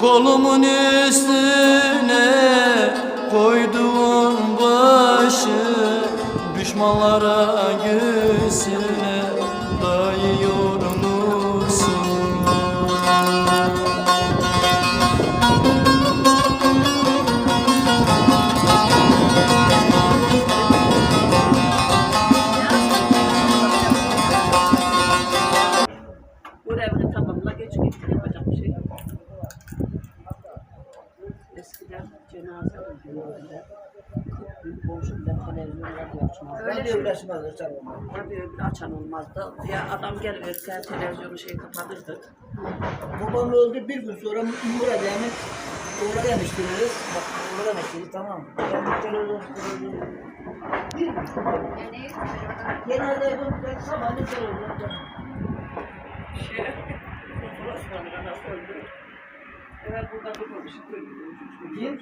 Kolumun üstüne koyduğun başı düşmanlara göğsüne dayıyor musun? Görevini tamamla geç git, yapacak bir şey yok. Eskiden cenaze oluyordu. Komşumda televizyonda açmazdı. Radyo ulaşmaz hocam. Radyoyu bir açan olmazdı. Ya adam gelirken televizyonu kapatırdık. Babam öldü, bir gün sonra Murat yani oraya demiştiniz. Bak oraya demiştiniz, tamam. Ben televizyon bir gün. Genelde ben sabahleyin televizyon. Osmanlı'da nasıl öldü? Evet, burada durmamışım. Kim?